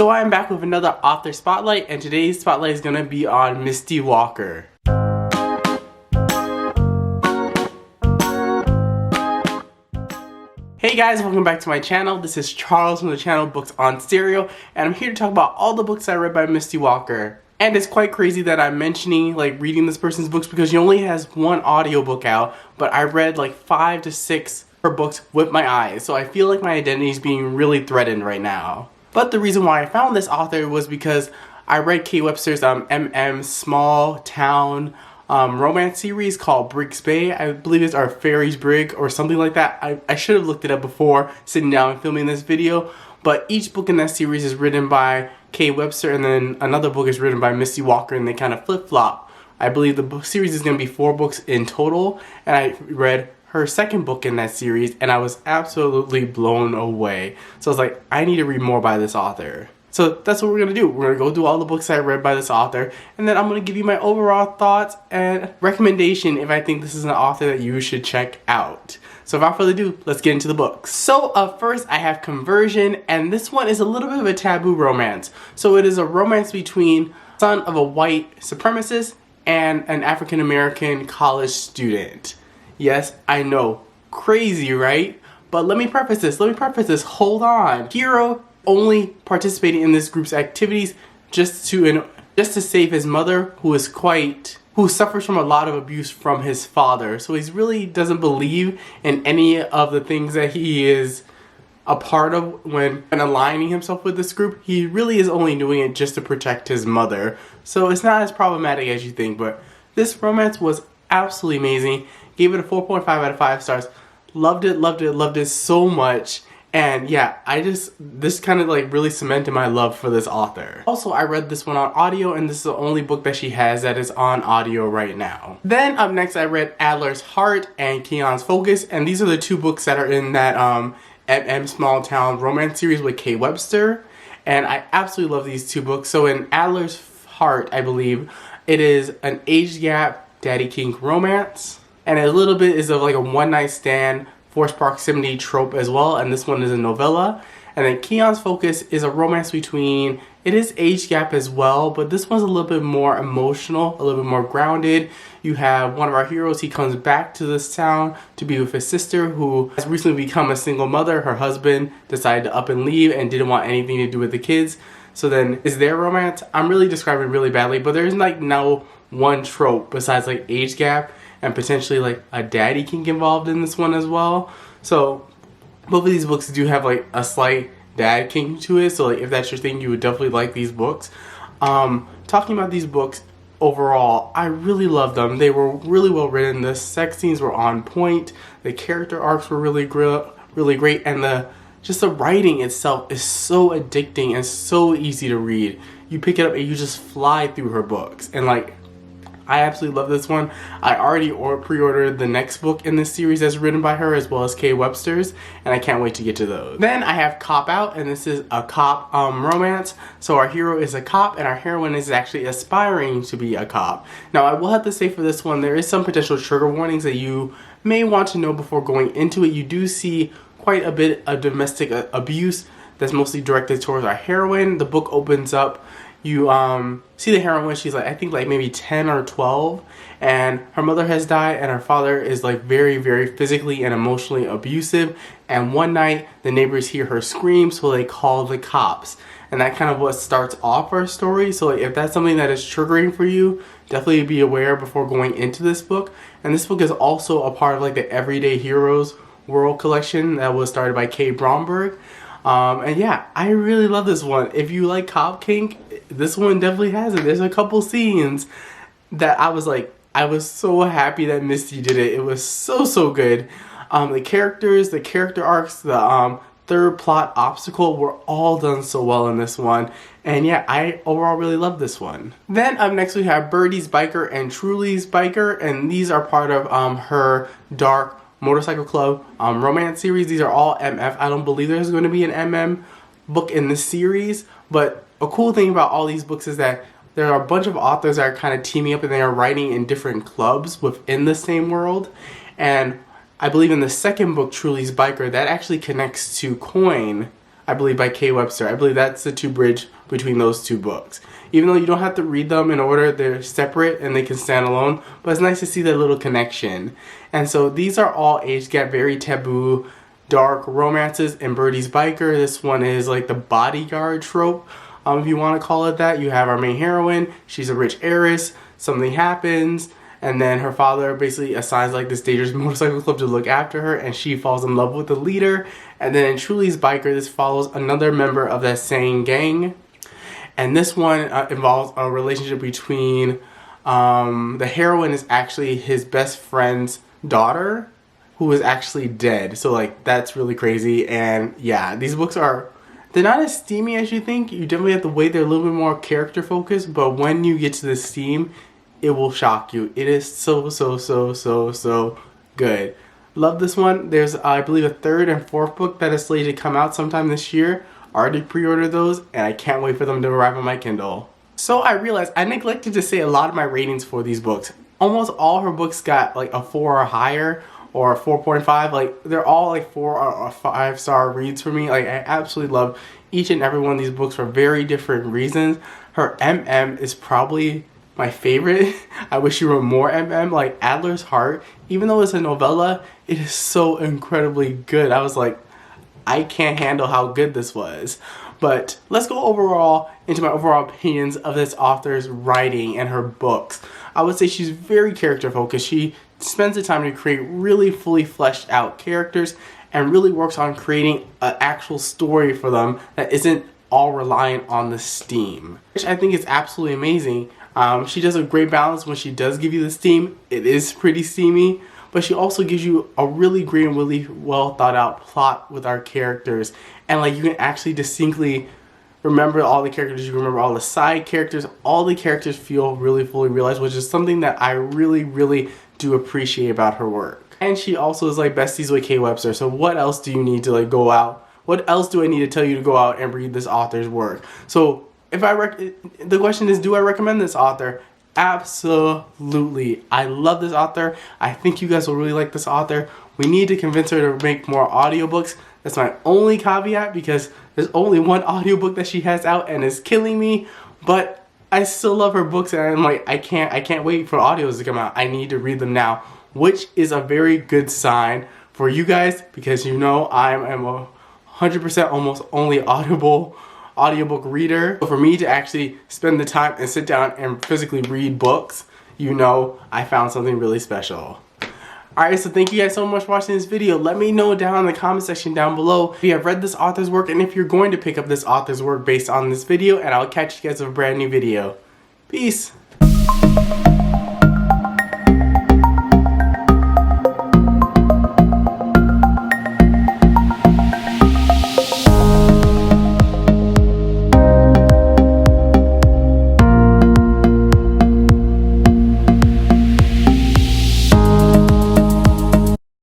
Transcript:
So I am back with another author spotlight, and today's spotlight is going to be on Misty Walker. Hey guys, welcome back to my channel. This is Charles from the channel Books on Stereo, and I'm here to talk about all the books I read by Misty Walker. And it's quite crazy that I'm mentioning reading this person's books because she only has one audiobook out, but I read 5 to 6 her books with my eyes, so I feel like my identity is being really threatened right now. But the reason why I found this author was because I read Kate Webster's small town romance series called Briggs Bay. I believe it's our Fairy's Brig or something like that. I should have looked it up before sitting down and filming this video, but each book in that series is written by Kate Webster, and then another book is written by Misty Walker, and they kind of flip-flop. I believe the book series is going to be 4 books in total, and I read her second book in that series, and I was absolutely blown away. So I was like, I need to read more by this author. So that's what we're going to do. We're going to go through all the books I read by this author, and then I'm going to give you my overall thoughts and recommendation if I think this is an author that you should check out. So without further ado, let's get into the books. So first I have Conversion, and this one is a little bit of a taboo romance. So it is a romance between the son of a white supremacist and an African American college student. Yes, I know, crazy, right? But let me preface this, hold on. Hero only participating in this group's activities just to save his mother, who suffers from a lot of abuse from his father. So he really doesn't believe in any of the things that he is a part of when aligning himself with this group. He really is only doing it just to protect his mother. So it's not as problematic as you think, but this romance was absolutely amazing. Gave it a 4.5 out of 5 stars. Loved it so much. And yeah, this kind of really cemented my love for this author. Also, I read this one on audio, and this is the only book that she has that is on audio right now. Then up next, I read Adler's Heart and Cains Focus, and these are the 2 books that are in that small town romance series with Kate Webster. And I absolutely love these 2 books. So in Adler's Heart, I believe, it is an age gap daddy kink romance, and a little bit is of a one-night stand forced proximity trope as well, and this one is a novella. And then Cains Focus is a romance between, it is age gap as well, but this one's a little bit more emotional, a little bit more grounded. You have one of our heroes, he comes back to this town to be with his sister, who has recently become a single mother. Her husband decided to up and leave and didn't want anything to do with the kids. So then, is there romance? I'm really describing it really badly, but there's no one trope besides age gap and potentially a daddy kink involved in this one as well. So both of these books do have a slight dad kink to it, so if that's your thing, you would definitely like these books. Talking about these books overall, I really love them. They were really well written. The sex scenes were on point. The character arcs were really great, and the writing itself is so addicting and so easy to read. You pick it up and you just fly through her books, and I absolutely love this one. I already pre-ordered the next book in this series that's written by her, as well as Kate Webster's, and I can't wait to get to those. Then I have Cop Out, and this is a cop romance. So our hero is a cop, and our heroine is actually aspiring to be a cop. Now, I will have to say for this one, there is some potential trigger warnings that you may want to know before going into it. You do see quite a bit of domestic abuse that's mostly directed towards our heroine. The book opens up, you see the heroine, she's I think maybe 10 or 12, and her mother has died, and her father is very, very physically and emotionally abusive. And one night the neighbors hear her scream, so they call the cops, and that kind of what starts off our story. So if that's something that is triggering for you, definitely be aware before going into this book. And this book is also a part of the Everyday Heroes World collection that was started by Kay Bromberg. And yeah, I really love this one. If you like cop kink, this one definitely has it. There's a couple scenes that I was so happy that Misty did it. It was so good. The characters, the character arcs, the third plot obstacle were all done so well in this one. And yeah, I overall really love this one. Then up next we have Birdies Biker and Truly's Biker, and these are part of her Dark Motorcycle Club romance series. These are all MF. I don't believe there's going to be an MM book in this series, but a cool thing about all these books is that there are a bunch of authors that are kind of teaming up, and they are writing in different clubs within the same world. And I believe in the second book, Truly's Biker, that actually connects to I believe, by K. Webster. I believe that's the bridge between those two books. Even though you don't have to read them in order, they're separate and they can stand alone, but it's nice to see that little connection. And so these are all age gap, very taboo, dark romances. In Birdies Biker, this one is like the bodyguard trope, if you want to call it that. You have our main heroine, she's a rich heiress, something happens, and then her father basically assigns like this dangerous motorcycle club to look after her, and she falls in love with the leader. And then in Truly's Biker, this follows another member of that same gang. And this one involves a relationship between the heroine is actually his best friend's daughter, who is actually dead. So like that's really crazy. And yeah, these books they're not as steamy as you think. You definitely have to wait. They're a little bit more character focused, but when you get to the steam, it will shock you. It is so good. Love this one. There's I believe a third and fourth book that is slated to come out sometime this year. Already pre-ordered those, and I can't wait for them to arrive on my Kindle. So I realized I neglected to say a lot of my ratings for these books. Almost all her books got like a 4 or higher, or a 4.5. Like they're all like 4 or 5-star reads for me. Like I absolutely love each and every one of these books for very different reasons. Her MM is probably my favorite. I wish you were more MM. Like Adler's Heart, even though it's a novella, it is so incredibly good. I was like, I can't handle how good this was. But let's go overall into my overall opinions of this author's writing and her books. I would say she's very character focused. She spends the time to create really fully fleshed out characters and really works on creating an actual story for them that isn't all reliant on the steam, which I think is absolutely amazing. She does a great balance when she does give you the steam. It is pretty steamy, but she also gives you a really great and really well thought out plot with our characters. And like you can actually distinctly remember all the characters, you remember all the side characters, all the characters feel really fully realized, which is something that I really do appreciate about her work. And she also is like besties with K. Webster, so what else do you need to like go out? What else do I need to tell you to go out and read this author's work? So if the question is, do I recommend this author? Absolutely. I love this author. I think you guys will really like this author. We need to convince her to make more audiobooks. That's my only caveat, because there's only one audiobook that she has out and it's killing me. But I still love her books, and I'm like, I can't wait for audios to come out. I need to read them now, which is a very good sign for you guys, because you know I am a 100% almost only audiobook reader. So for me to actually spend the time and sit down and physically read books, you know I found something really special. Alright, so thank you guys so much for watching this video. Let me know down in the comment section down below if you have read this author's work and if you're going to pick up this author's work based on this video, and I'll catch you guys with a brand new video. Peace!